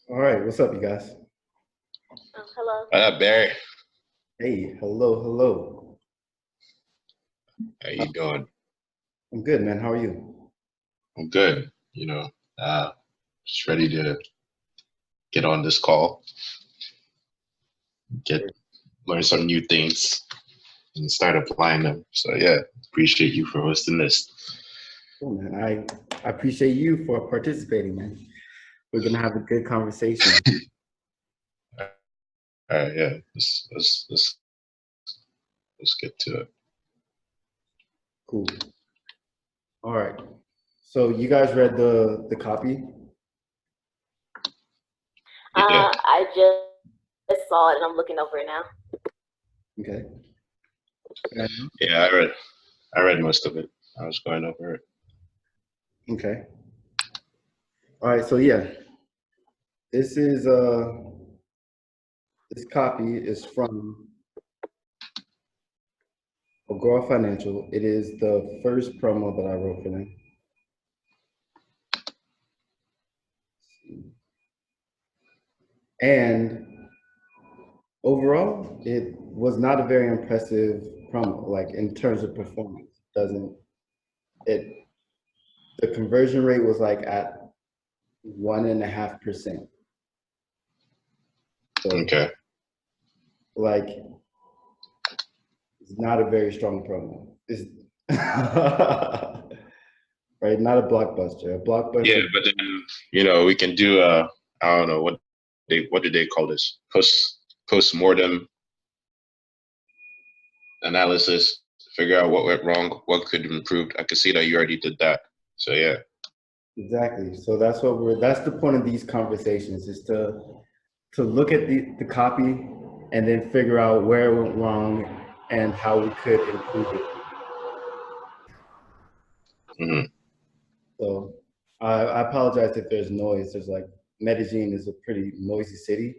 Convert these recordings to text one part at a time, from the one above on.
All right, what's up, you guys? Hello. What up, Barry? Hey, hello, hello. How Uh, you doing? I'm good, man. How are you? I'm good. Just ready to get on this call, get learn some new things, and start applying them. So yeah, appreciate you for hosting this. Cool, man. I appreciate you for participating, man. We're gonna have a good conversation. All right, yeah, let's get to it. Cool. All right. So you guys read the copy? Yeah, I just saw it and I'm looking over it now. Okay. yeah, I read most of it. I was going over it. Okay. All right. So yeah, this is this copy is from Agora Financial. It is the first promo that I wrote for them. And overall, it was not a very impressive promo, like in terms of performance. Doesn't it? The conversion rate was like at 1.5%. So Okay. like it's not a very strong promo. It's right, not a blockbuster. A Yeah, blockbuster. but then we can do I don't know what did they call this post-mortem analysis, figure out what went wrong, what could have improved. I could see that you already did that. So yeah. Exactly. So that's the point of these conversations is to look at the copy and then figure out where it went wrong and how we could improve it. Hmm. So I apologize if there's noise. There's like Medellin is a pretty noisy city,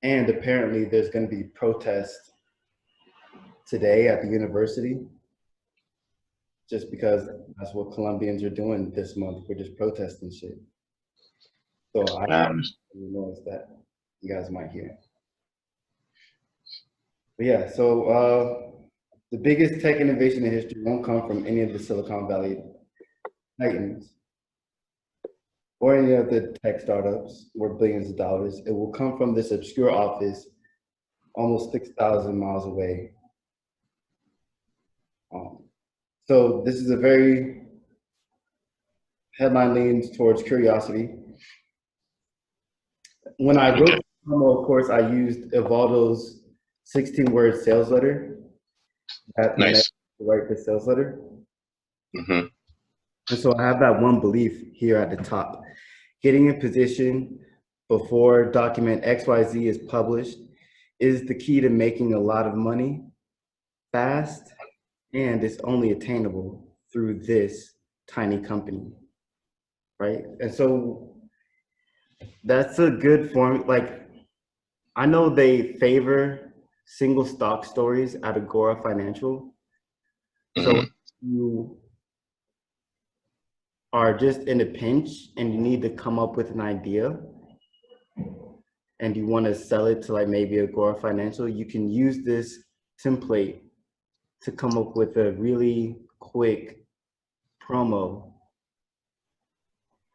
and apparently there's going to be protests today at the university, just because that's what Colombians are doing this month. We're just protesting shit. So I Um, noise that you guys might hear. But yeah, so the biggest tech innovation in history won't come from any of the Silicon Valley titans or any of the tech startups worth billions of dollars. It will come from this obscure office almost 6,000 miles away. Um, so this is a very headline leans towards curiosity. When I wrote okay. the promo, of course, I used Evaldo's 16-word sales letter when I Nice. write the sales letter. Hmm. And so I have that one belief here at the top. Getting in position before document XYZ is published is the key to making a lot of money fast, and it's only attainable through this tiny company, right? And so that's a good form. Like, I know they favor single stock stories at Agora Financial. So Hmm. you are just in a pinch and you need to come up with an idea and you want to sell it to like maybe Agora Financial, you can use this template to come up with a really quick promo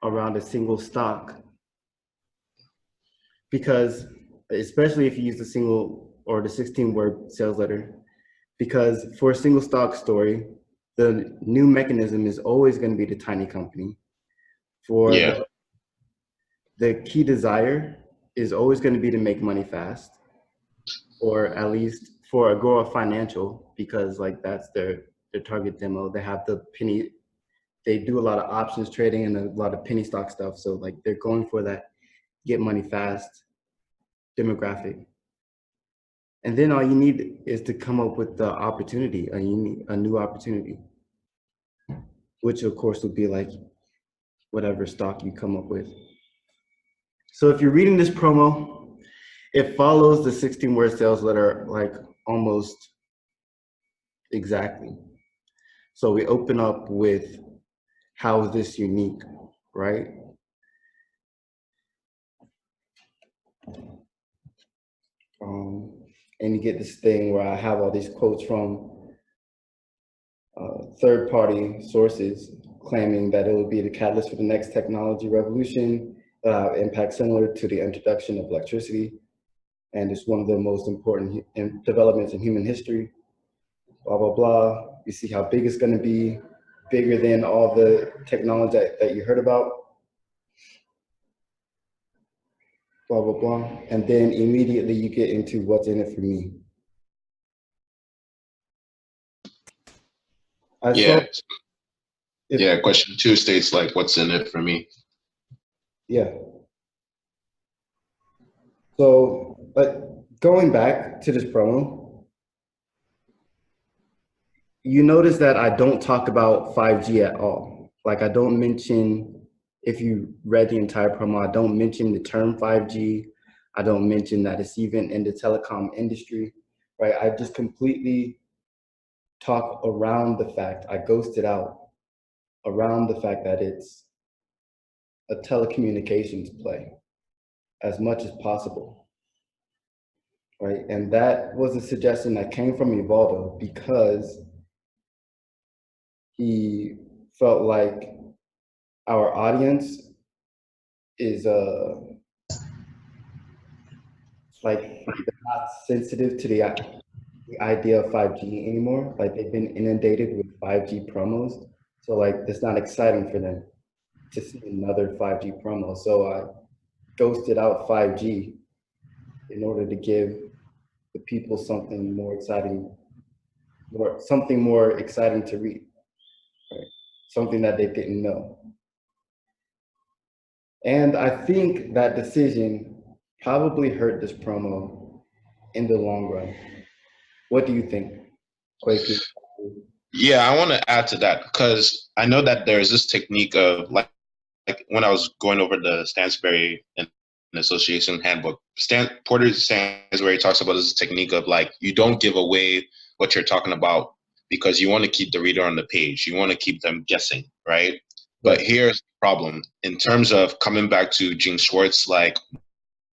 around a single stock. Because especially if you use the single or the 16-word sales letter, because for a single stock story, the new mechanism is always going to be the tiny company. For Yeah. the key desire is always going to be to make money fast, or at least for Agora Financial, because like that's their target demo. They have the penny. They do a lot of options trading and a lot of penny stock stuff. So like they're going for that get money fast demographic. And then all you need is to come up with the opportunity, a new opportunity, which of course would be like whatever stock you come up with. So if you're reading this promo, it follows the 16-word sales letter like almost exactly. So we open up with how is this unique, right? And you get this thing where I have all these quotes from third-party sources claiming that it will be the catalyst for the next technology revolution that will have impact similar to the introduction of electricity, and it's one of the most important developments in human history, blah, blah, blah. You see how big it's going to be, bigger than all the technology that you heard about, blah, blah, blah. And then immediately you get into what's in it for me. Question 2 states like, what's in it for me? Yeah. So, but going back to this promo, you notice that I don't talk about 5G at all. Like I don't mention, if you read the entire promo, I don't mention the term 5G. I don't mention that it's even in the telecom industry, right? I just completely talk around the fact, I ghost it out around the fact that it's a telecommunications play as much as possible, right? And that was a suggestion that came from Evaldo because he felt like our audience is like they're not sensitive to the idea of 5G anymore. Like they've been inundated with 5G promos. So like it's not exciting for them to see another 5G promo. So I ghosted out 5G in order to give the people something more exciting to read, right? Something that they didn't know. And I think that decision probably hurt this promo in the long run. What do you think, Quakey? Yeah, I want to add to that because I know that there is this technique of like when I was going over the Stansberry and Association handbook, Porter Stansberry talks about this technique of like, you don't give away what you're talking about because you want to keep the reader on the page. You want to keep them guessing, right? But here's the problem in terms of coming back to Gene Schwartz, like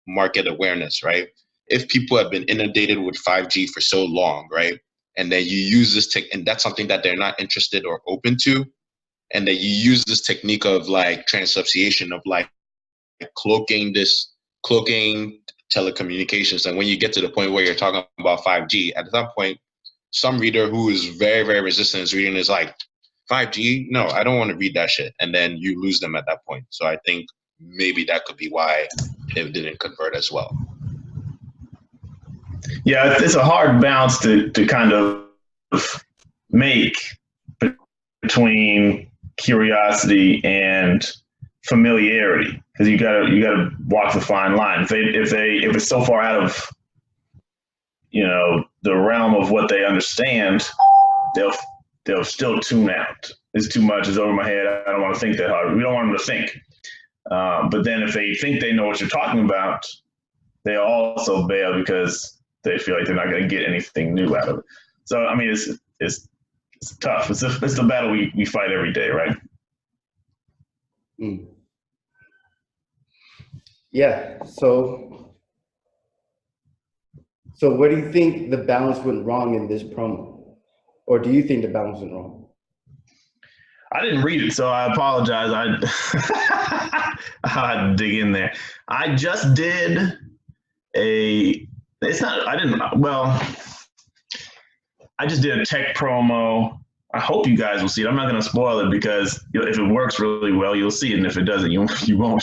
market awareness, right? If people have been inundated with 5G for so long, right? And then you use this tech, and that's something that they're not interested or open to. And then you use this technique of like transubstantiation of like cloaking telecommunications. And when you get to the point where you're talking about 5G, at some point, some reader who is very, very resistant is reading is like, 5G? No, I don't want to read that shit. And then you lose them at that point. So I think maybe that could be why it didn't convert as well. Yeah, it's a hard balance to kind of make between curiosity and familiarity, because you gotta walk the fine line. If it's so far out of the realm of what they understand, they'll still tune out. It's too much. It's over my head. I don't want to think that hard. We don't want them to think. But then if they think they know what you're talking about, they'll also bail because they feel like they're not going to get anything new out of it. So I mean, it's tough. It's the battle we fight every day, right? Mm. Yeah. So where do you think the balance went wrong in this promo, or do you think the balance went wrong? I didn't read it, so I apologize. I had to dig in there. I just did I just did a tech promo. I hope you guys will see it. I'm not going to spoil it because if it works really well, you'll see it. And if it doesn't, you won't.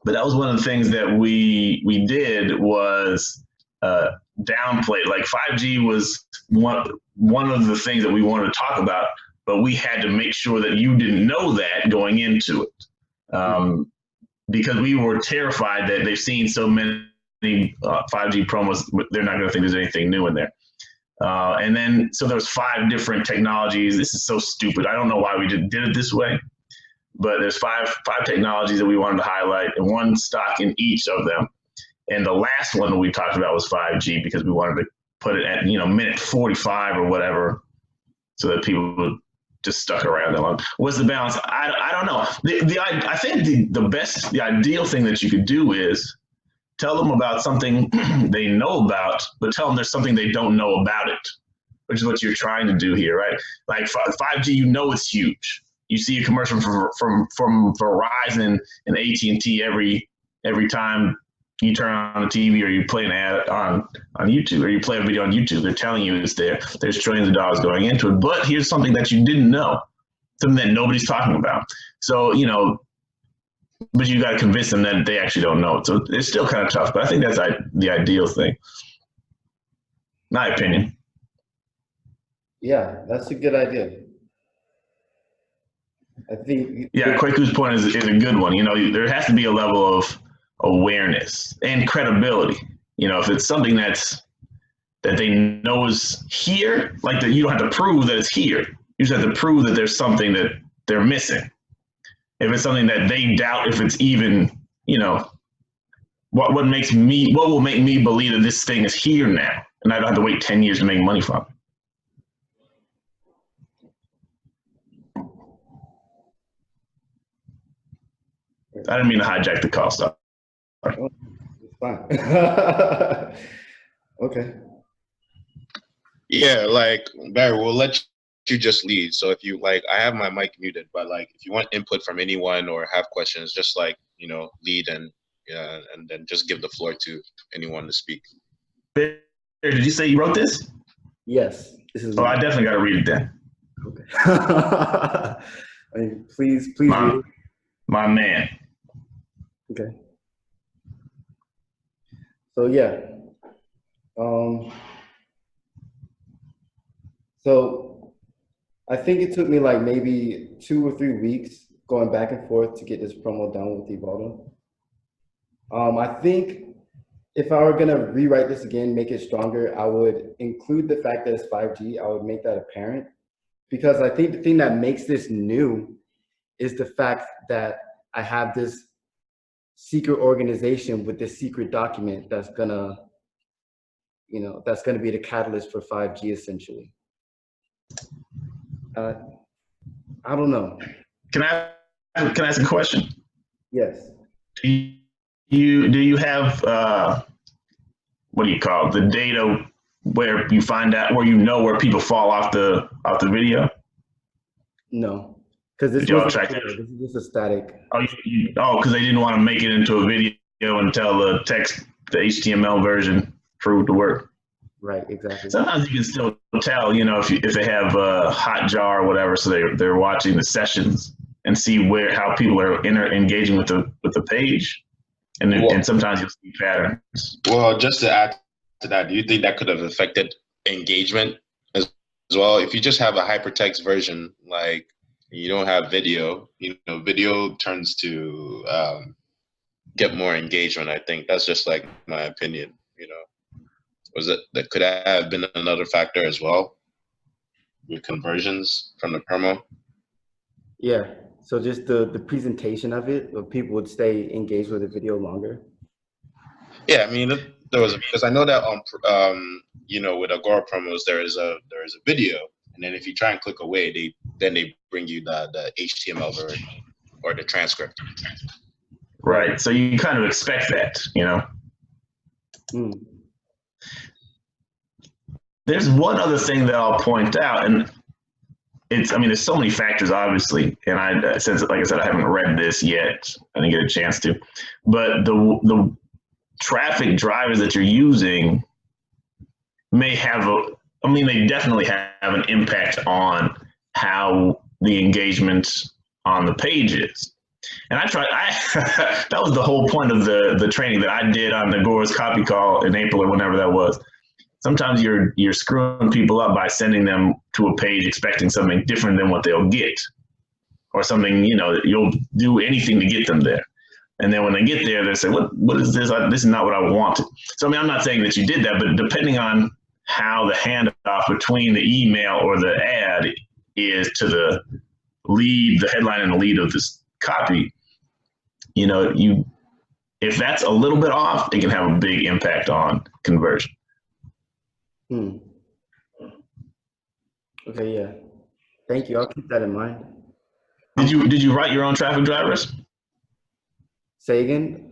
But that was one of the things that we did was downplay. Like 5G was one of the things that we wanted to talk about, but we had to make sure that you didn't know that going into it. Because we were terrified that they've seen so many 5G promos, they're not going to think there's anything new in there. And then, so there's 5 different technologies. This is so stupid. I don't know why we did it this way, but there's five technologies that we wanted to highlight, and one stock in each of them. And the last one that we talked about was 5G because we wanted to put it at minute 45 or whatever, so that people would just stuck around that long. What's the balance? I don't know. I think the ideal thing that you could do is tell them about something they know about, but tell them there's something they don't know about it, which is what you're trying to do here, right? Like 5G, you know it's huge. You see a commercial from Verizon and AT&T every time you turn on the TV or you play an ad on YouTube or you play a video on YouTube. They're telling you it's there. There's trillions of dollars going into it. But here's something that you didn't know, something that nobody's talking about. So, but you got to convince them that they actually don't know it. So it's still kind of tough, but I think that's the ideal thing. My opinion. Yeah, that's a good idea. I think. Yeah, Kweku's point is a good one. There has to be a level of awareness and credibility. If it's something that they know is here, like that, you don't have to prove that it's here. You just have to prove that there's something that they're missing. If it's something that they doubt if it's even, what will make me believe that this thing is here now, and I don't have to wait 10 years to make money from it. I didn't mean to hijack the call stuff. Oh, it's fine. Okay. Yeah, like Barry, we'll let you just lead. So if you I have my mic muted, but if you want input from anyone or have questions, just lead and then just give the floor to anyone to speak. Did you say you wrote this? Yes. This is. I definitely got to read it then. Okay. Please read it. My man. Okay. So yeah. So I think it took me maybe 2 or 3 weeks going back and forth to get this promo done with Evaldo. I think if I were gonna rewrite this again, make it stronger, I would include the fact that it's 5G. I would make that apparent, because I think the thing that makes this new is the fact that I have this secret organization with this secret document that's gonna be the catalyst for 5G essentially. I don't know. Can I ask a question? Yes. Do you have what do you call it, the data where you find out where people fall off the video? No, because this is just a static. Because they didn't want to make it into a video until the HTML version proved to work. Right, exactly. Sometimes you can still tell, if they have a hot jar or whatever, so they're watching the sessions and see how people are engaging with the page, and sometimes you'll see patterns. Well, just to add to that, do you think that could have affected engagement as well? If you just have a hypertext version, you don't have video, video turns to get more engagement. I think that's just my opinion. That could have been another factor as well with conversions from the promo? Yeah, so just the presentation of it, where people would stay engaged with the video longer. Yeah, I mean, there was because I know that with Agora promos there is a video, and then if you try and click away, they bring you the HTML version or the transcript. Right. So you kind of expect that, There's one other thing that I'll point out, and there's so many factors, obviously, and since, like I said, I haven't read this yet, I didn't get a chance to, but the traffic drivers that you're using may have they definitely have an impact on how the engagement on the page is. And that was the whole point of the training that I did on Agora's copy call in April or whenever that was. Sometimes you're screwing people up by sending them to a page expecting something different than what they'll get, or something, you'll do anything to get them there. And then when they get there, they say, what is this? This is not what I wanted. So, I'm not saying that you did that, but depending on how the handoff between the email or the ad is to the lead, the headline and the lead of this copy, if that's a little bit off, it can have a big impact on conversion. Okay, yeah. Thank you. I'll keep that in mind. Did you write your own traffic drivers? Say again?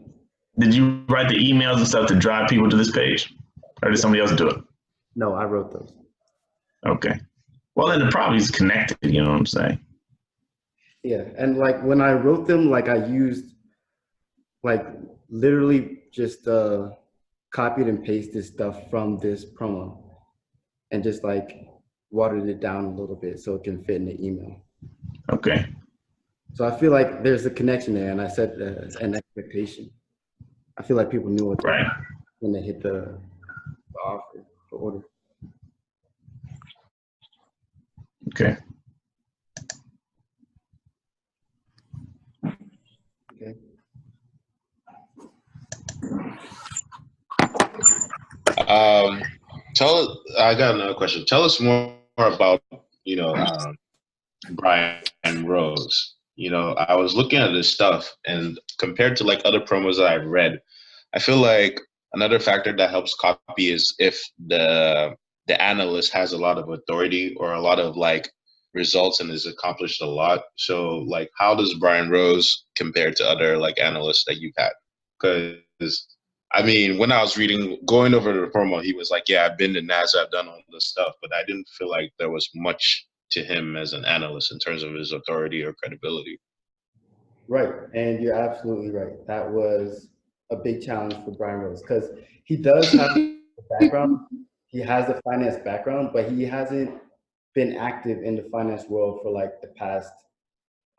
Did you write the emails and stuff to drive people to this page, or did somebody else do it? No, I wrote those. Okay. Well, then it probably is connected. You know what I'm saying? Yeah, and like when I wrote them, like I used like literally just copied and pasted stuff from this promo and just like watered it down a little bit so it can fit in the email. Okay. So I feel like there's a connection there, and I set an expectation. I feel like people knew what Right. when they hit the offer, the order. Okay. Okay. I got another question. Tell us more about, Brian Rose. I was looking at this stuff, and compared to like other promos that I've read, I feel like another factor that helps copy is if the analyst has a lot of authority or a lot of like results and has accomplished a lot. So like, how does Brian Rose compare to other like analysts that you've had? Because I mean, when I was going over the promo, he was like, "Yeah, I've been to NASA, I've done all this stuff," but I didn't feel like there was much to him as an analyst in terms of his authority or credibility. Right, and you're absolutely right. That was a big challenge for Brian Rose because he does have a background. He has a finance background, but he hasn't been active in the finance world for like the past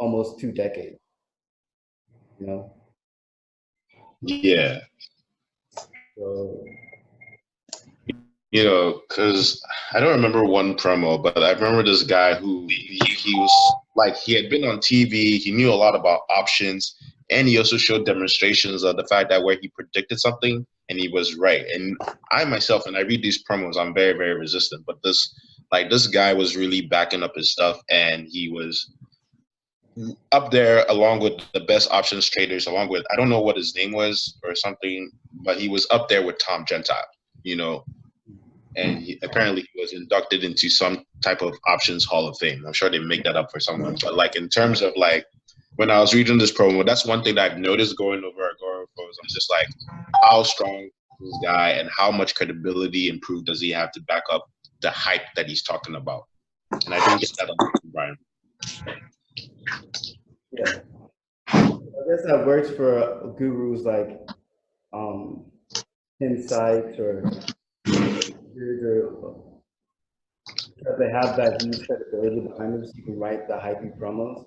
almost 2 decades. You know, Yeah. so because I don't remember one promo, but I remember this guy who he was like, he had been on TV, he knew a lot about options, and he also showed demonstrations of the fact that where he predicted something and he was right. And I myself, and I read these promos, I'm very, very resistant, but this guy was really backing up his stuff, and he was up there along with the best options traders, along with, I don't know what his name was or something, but he was up there with Tom Gentile, and apparently he was inducted into some type of options hall of fame. I'm sure they make that up for someone, but like in terms of like when I was reading this promo, that's one thing that I've noticed going over Agora pros. I'm just like, how strong is this guy and how much credibility and proof does he have to back up the hype that he's talking about? And I think it's that a lot from Brian. yeah, I guess that works for gurus like Insights or because they have that huge credibility behind them, so you can write the hypey promos.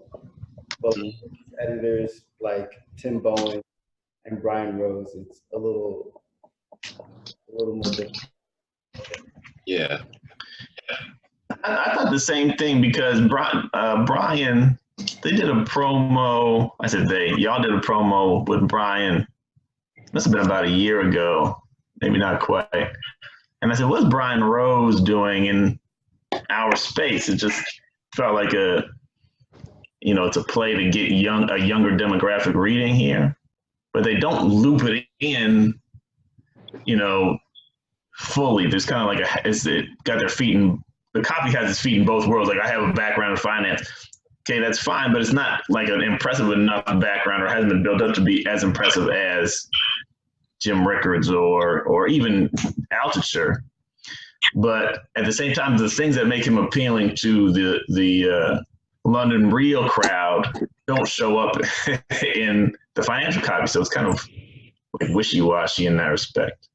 But with these editors like Tim Bowen and Brian Rose, it's a little more difficult. Yeah. I thought the same thing because Brian, they did a promo. I said y'all did a promo with Brian. Must have been about a year ago, maybe not quite. And I said, "What's Brian Rose doing in our space?" It just felt like it's a play to get a younger demographic reading here, but they don't loop it in, fully. There's kind of like it got their feet in. The copy has its feet in both worlds. Like, I have a background in finance. Okay, that's fine, but it's not like an impressive enough background, or hasn't been built up to be as impressive as Jim Rickards or even Altucher. But at the same time, the things that make him appealing to the London Real crowd don't show up in the financial copy. So it's kind of like wishy-washy in that respect.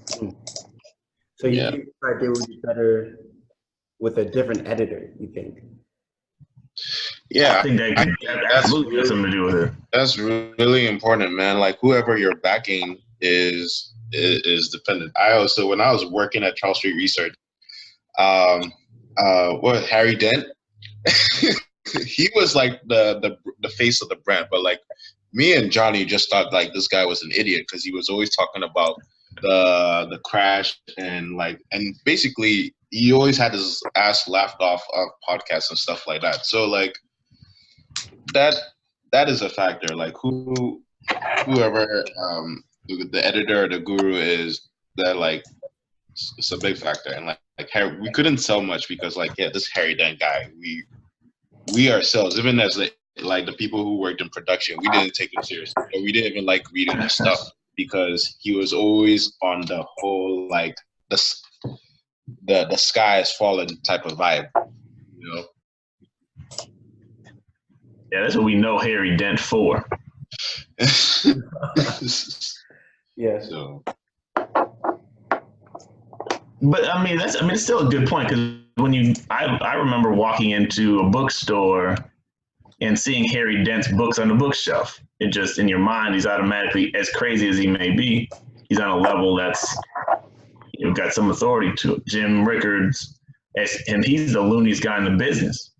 So you think like they would be better with a different editor, you think? Yeah, I think that absolutely has something to do with it. That's really important, man. Like, whoever you're backing is dependent. When I was working at Charles Street Research, Harry Dent, he was like the face of the brand, but like me and Johnny just thought like this guy was an idiot because he was always talking about the crash and basically he always had his ass laughed off of podcasts and stuff like that. So like that is a factor. Like whoever the editor or the guru is, that like it's a big factor. And like Harry, we couldn't sell much because this Harry Dent guy, we ourselves, even as like the people who worked in production, we didn't take him seriously. We didn't even like reading his stuff because he was always on the whole like the sky is falling type of vibe, you know. Yeah, that's what we know Harry Dent for. Yeah. So But I mean, it's still a good point because when I remember walking into a bookstore and seeing Harry Dent's books on the bookshelf. It just in your mind, he's automatically, as crazy as he may be, he's on a level that's got some authority to it. Jim Rickards, and he's the looniest guy in the business,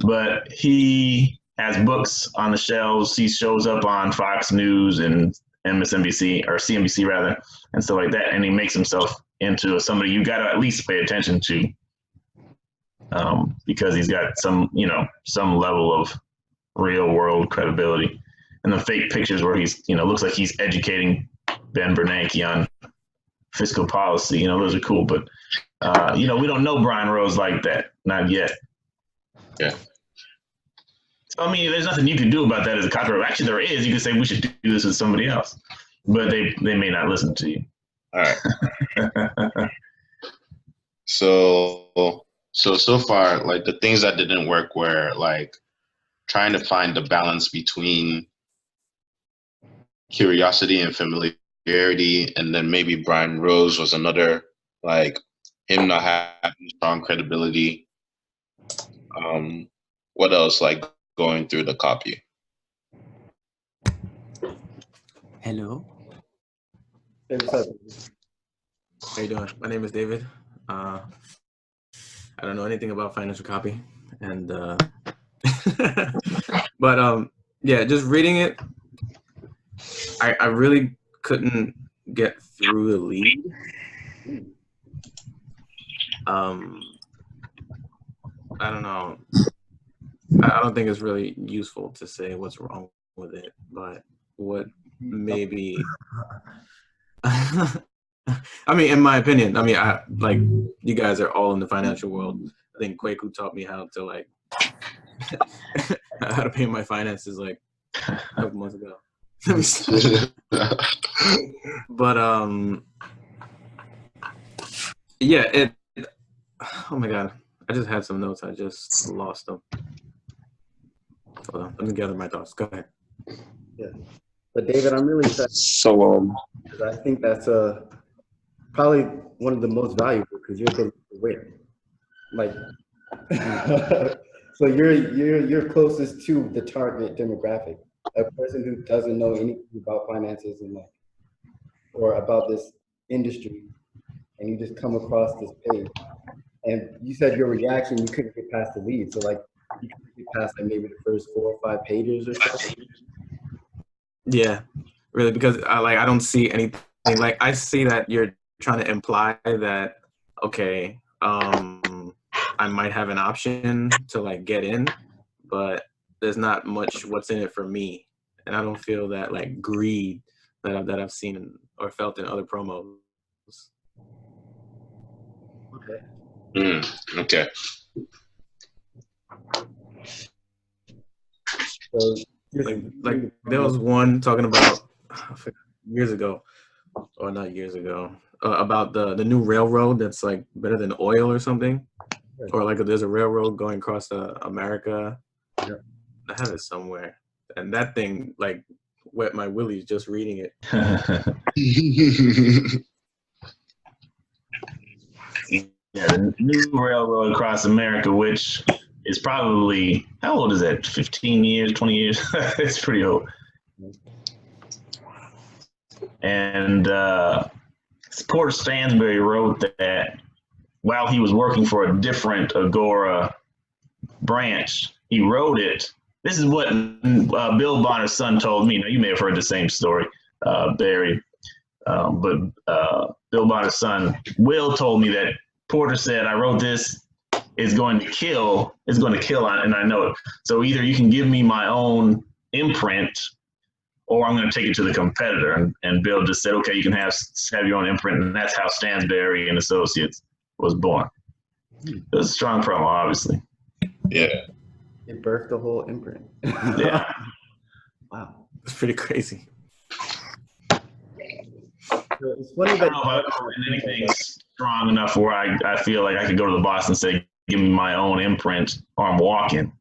but he has books on the shelves. He shows up on Fox News and MSNBC or CNBC rather, and stuff like that, and he makes himself into somebody you got to at least pay attention to, because he's got some level of real world credibility. And the fake pictures where he's looks like he's educating Ben Bernanke on fiscal policy, those are cool, but we don't know Brian Rose like that, not yet. Yeah. So I mean, there's nothing you can do about that as a copyright. Actually, there is. You can say we should do this with somebody else, but they may not listen to you. All right. So far, like the things that didn't work were like trying to find the balance between curiosity and familiarity, and then maybe Brian Rose was another, like him not having strong credibility. What else? Like going through the copy. Hello. Hey, what's up? How you doing? My name is David. I don't know anything about financial copy, and but yeah, just reading it, I really couldn't get through the lead. I don't know. I don't think it's really useful to say what's wrong with it, but what maybe. I mean, in my opinion, I like you guys are all in the financial world. I think Kwaku taught me how to like how to pay my finances like a couple months ago. But yeah, it. Oh my god, I just had some notes. I just lost them. Hold on, let me gather my thoughts. Go ahead. Yeah, but David, I'm really excited because I think that's probably one of the most valuable because you're the win. Like, so you're closest to the target demographic, a person who doesn't know anything about finances and like, or about this industry, and you just come across this page, and you said your reaction, you couldn't get past the lead, so like you couldn't get past like maybe the first 4 or 5 pages or something. Yeah, really, because I don't see anything. Like I see that you're trying to imply that okay, I might have an option to like get in, but there's not much what's in it for me, and I don't feel that like greed that I've seen or felt in other promos. Okay. Okay. So Like there was one talking about years ago, or not years ago, about the new railroad that's like better than oil or something, or like there's a railroad going across America. Yeah. I have it somewhere, and that thing like wet my willies just reading it. Yeah, the new railroad across America, which is probably, how old is that? 15 years, 20 years? It's pretty old. And Porter Stansberry wrote that while he was working for a different Agora branch, he wrote it. This is what Bill Bonner's son told me. Now, you may have heard the same story, Barry. But Bill Bonner's son, Will, told me that Porter said, I wrote this, it's going to kill, and I know it. So either you can give me my own imprint, or I'm going to take it to the competitor. And Bill just said, okay, you can have your own imprint. And that's how Stansberry and Associates was born. It was a strong promo, obviously. Yeah. It birthed the whole imprint. Yeah. Wow. It's pretty crazy. So it's funny I that don't know if I've written anything strong enough where I feel like I could go to the boss and say, give me my own imprint or I'm walking.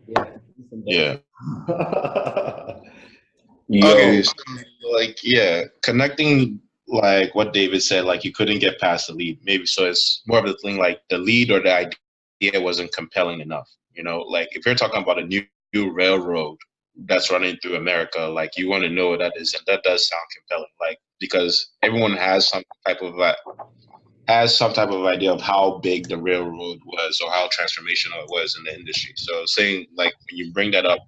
yeah. Yeah. Yo. Okay, so, like, yeah, connecting like what David said, like you couldn't get past the lead. Maybe so it's more of the thing like the lead or the idea wasn't compelling enough. You know, like if you're talking about a new railroad that's running through America, like you want to know what that is, and that does sound compelling. Like because everyone has some type of idea of how big the railroad was or how transformational it was in the industry. So saying like when you bring that up,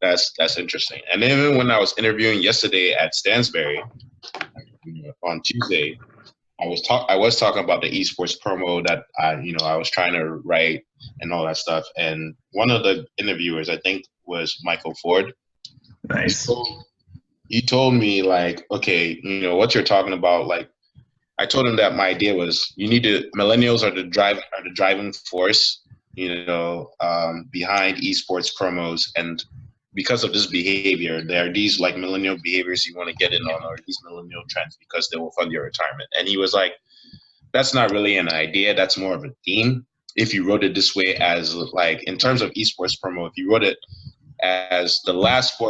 that's interesting. And even when I was interviewing yesterday at Stansberry on Tuesday, I was talking about the esports promo that I was trying to write and all that stuff. And one of the interviewers, I think, was Michael Ford. Nice. He told me like, okay, what you're talking about. Like, I told him that my idea was millennials are the driving force, behind esports promos. And because of this behavior, there are these like millennial behaviors you want to get in on, or these millennial trends because they will fund your retirement. And he was like, that's not really an idea. That's more of a theme. If you wrote it this way, as like in terms of esports promo, if you wrote it as the last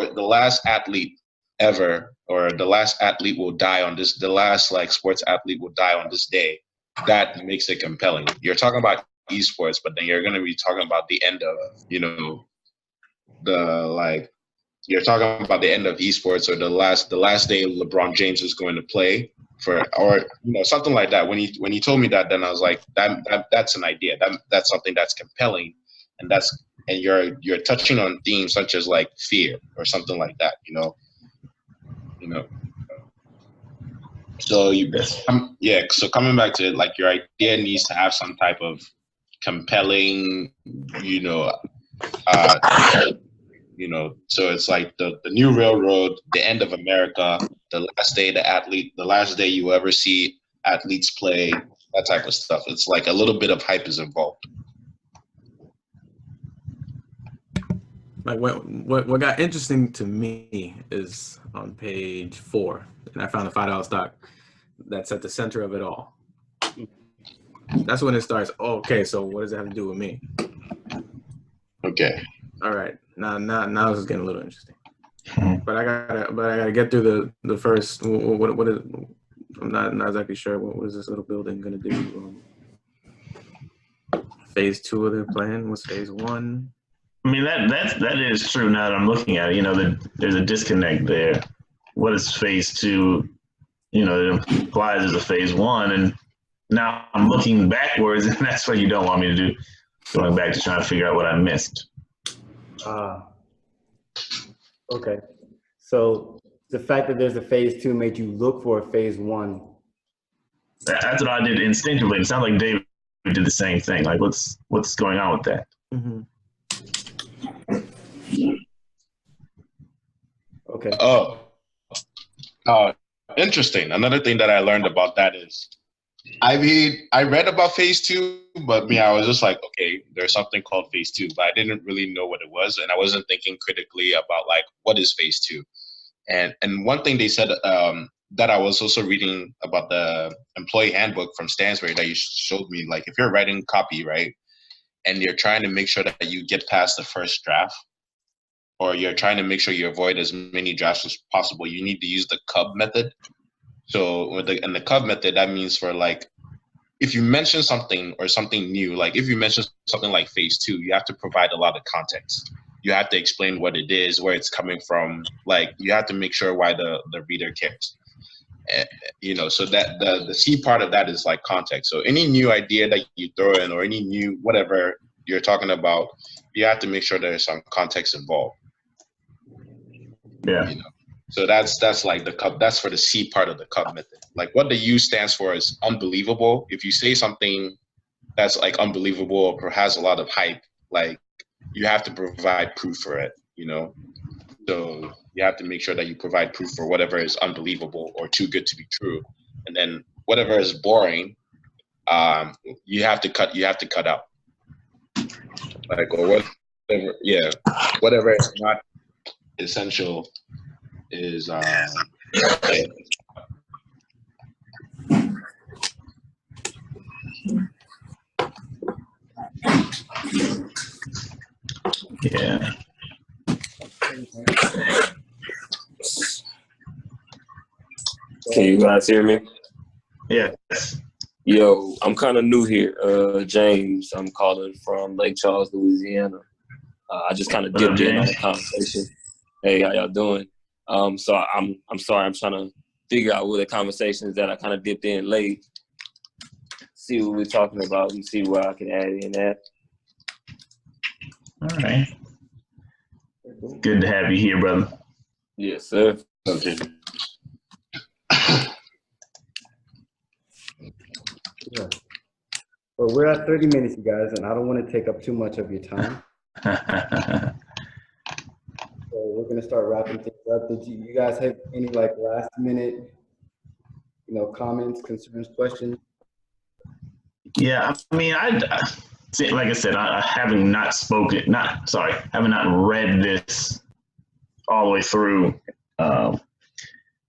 athlete ever, or the last athlete will die on this, the last like sports athlete will die on this day, that makes it compelling. You're talking about esports, but then you're going to be talking about the end of, you're talking about the end of esports, or the last day LeBron James is going to play or something like that. When he told me that, then I was like, that's an idea. That's something that's compelling, and you're touching on themes such as like fear or something like that. So so coming back to it, like your idea needs to have some type of compelling, so it's like the new railroad, the end of America, the last day you ever see athletes play, that type of stuff. It's like a little bit of hype is involved. Like what got interesting to me is on page 4, and I found a $5 stock that's at the center of it all. That's when it starts. Oh, okay, so what does it have to do with me? Okay. All right, now this is getting a little interesting. But I gotta get through the first. What is? I'm not exactly sure. What is this little building gonna do? Phase 2 of their plan was phase 1. I mean that is true. Now that I'm looking at it, there's a disconnect there. What is phase 2? It implies there's a phase 1, and now I'm looking backwards, and that's what you don't want me to do. Going back to trying to figure out what I missed. Okay. So the fact that there's a phase 2 made you look for a phase 1. That's what I did instinctively. It sounds like David did the same thing. Like, what's going on with that? Mm-hmm. Okay. Oh, interesting. Another thing that I learned about that is, I read about phase 2, but I was just like, okay, there's something called phase 2, but I didn't really know what it was, and I wasn't thinking critically about like what is phase 2. And one thing they said that I was also reading about the employee handbook from Stansberry that you showed me, like if you're writing copy, right, and you're trying to make sure that you get past the first draft, or you're trying to make sure you avoid as many drafts as possible, you need to use the Cub method. So in the Cub method, that means for like, if you mention something or something new, like if you mention something like phase 2, you have to provide a lot of context. You have to explain what it is, where it's coming from. Like you have to make sure why the reader cares. So that the C part of that is like context. So any new idea that you throw in, or any new whatever you're talking about, you have to make sure there's some context involved. Yeah. So that's like the Cub. That's for the C part of the Cub method. Like what the U stands for is unbelievable. If you say something that's like unbelievable or has a lot of hype, like you have to provide proof for it. So you have to make sure that you provide proof for whatever is unbelievable or too good to be true, and then whatever is boring, you have to cut out. like, or whatever. Yeah, whatever is not essential is Yeah. Can you guys hear me? Yes. Yo, I'm kind of new here. James, I'm calling from Lake Charles, Louisiana. I just kind of What up, dipped in on James? the conversation. Hey, how y'all doing? So I'm sorry. I'm trying to figure out what the conversation is that I kind of dipped in late. See what we're talking about and see where I can add in at. All right. Good to have you here, brother. Yes, sir. something. Yeah. Well, we're at 30 minutes, you guys, and I don't want to take up too much of your time. So we're going to start wrapping things up. Did you guys have any like last minute, comments, concerns, questions? Yeah, I mean, see, like I said, I having not read this all the way through.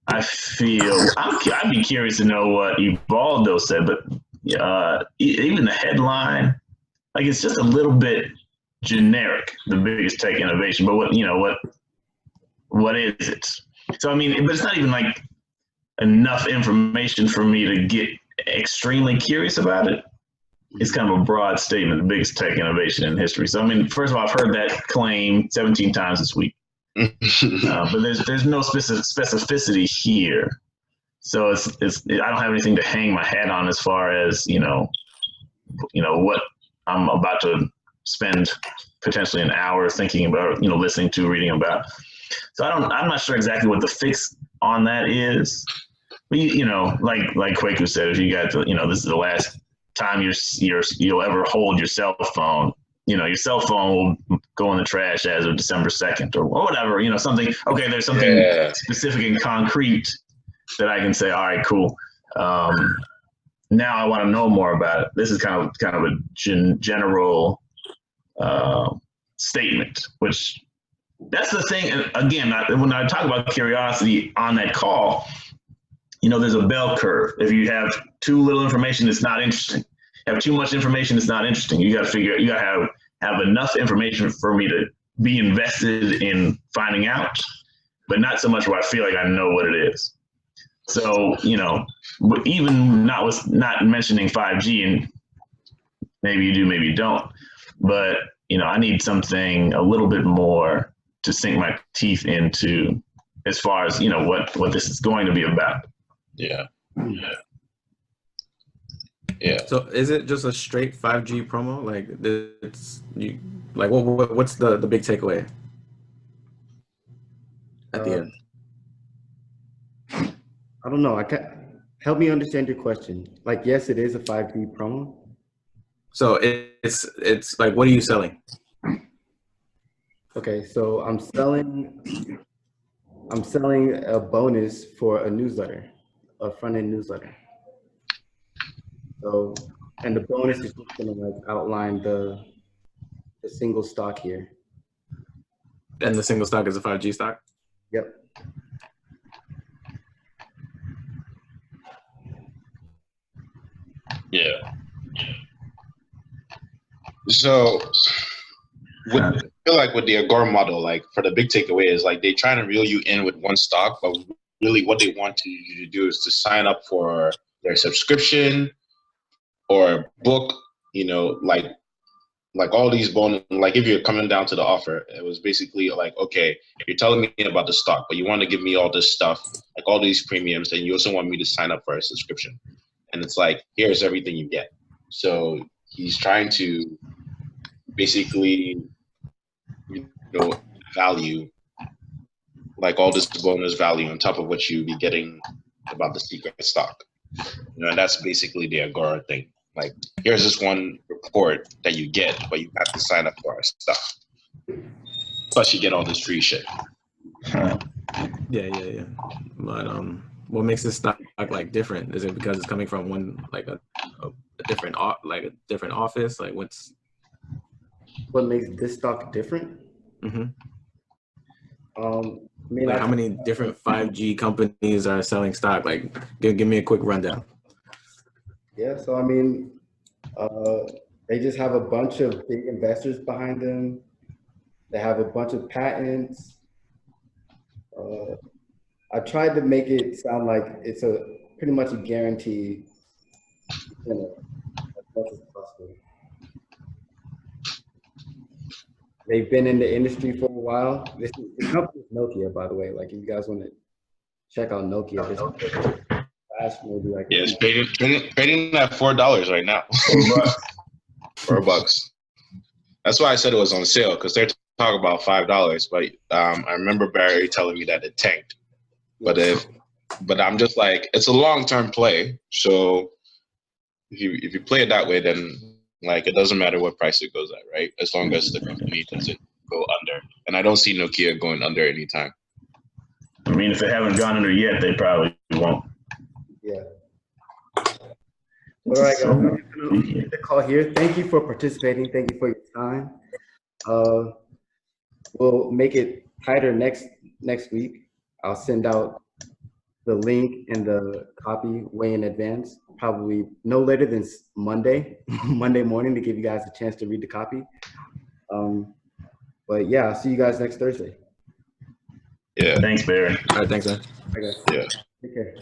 I feel I'd be curious to know what Evaldo said, but even the headline, like it's just a little bit generic. The biggest tech innovation, but what is it? So I mean, but it's not even like enough information for me to get extremely curious about it. It's kind of a broad statement, the biggest tech innovation in history. So I mean, first of all, I've heard that claim 17 times this week. But there's no specificity here, so it's I don't have anything to hang my hat on as far as what I'm about to spend potentially an hour thinking about, listening to, reading about. So I'm not sure exactly what the fix on that is. But like Kwaku said, if you got this is the last time you'll ever hold your cell phone. Your cell phone will go in the trash as of December 2nd or whatever, something. Okay, there's something specific and concrete that I can say, all right, cool. Now I want to know more about it. This is kind of a general statement, which that's the thing. And again, when I talk about curiosity on that call, there's a bell curve. If you have too little information, it's not interesting. Have too much information, it's not interesting. You got to have enough information for me to be invested in finding out, but not so much where I feel like I know what it is. So, even not mentioning 5G, and maybe you do, maybe you don't, but, I need something a little bit more to sink my teeth into as far as, what this is going to be about. Yeah. Yeah. So is it just a straight 5G promo? Like what's the big takeaway at the end? I don't know. Help me understand your question. Like, yes, it is a 5G promo. So it's like, what are you selling? Okay, so I'm selling a bonus for a newsletter, a front-end newsletter. So, and the bonus is just gonna like outline the single stock here. And the single stock is a 5G stock? Yep. Yeah. So, I feel like with the Agora model, like for the big takeaway is like they trying to reel you in with one stock, but really what they want you to do is to sign up for their subscription or book, like all these bonus, like if you're coming down to the offer, it was basically like, okay, you're telling me about the stock, but you want to give me all this stuff, like all these premiums, and you also want me to sign up for a subscription. And it's like, here's everything you get. So he's trying to basically, value, like all this bonus value on top of what you be getting about the secret stock. And that's basically the Agora thing. Like, here's this one report that you get, but you have to sign up for our stuff. Plus, you get all this free shit. Yeah. But what makes this stock like different? Is it because it's coming from one like a different office? Like what's? what makes this stock different. Hmm. I mean, Like how many different 5G companies are selling stock? Like, give me a quick rundown. yeah. So I mean, they just have a bunch of big investors behind them. They have a bunch of patents. I tried to make it sound like it's a pretty much a guarantee, you know, as much as possible. They've been in the industry for a while. This company is Nokia, by the way. Like, if you guys want to check out Nokia, this flash maybe like Yeah, it's trading at $4 right now. $4. That's why I said it was on sale, because they're talking about $5. But I remember Barry telling me that it tanked. But I'm just like, it's a long-term play. So if you play it that way, then like it doesn't matter what price it goes at, right? As long as the company doesn't go under. And I don't see Nokia going under anytime. I mean, if they haven't gone under yet, they probably won't. Yeah. All right, guys. I'm going to end the call here. Thank you for participating. Thank you for your time. We'll make it tighter next week. I'll send out the link and the copy way in advance, probably no later than Monday morning, to give you guys a chance to read the copy. But yeah, I'll see you guys next Thursday. Yeah. Thanks, Barry. All right, thanks, man. Okay. Yeah. Take care.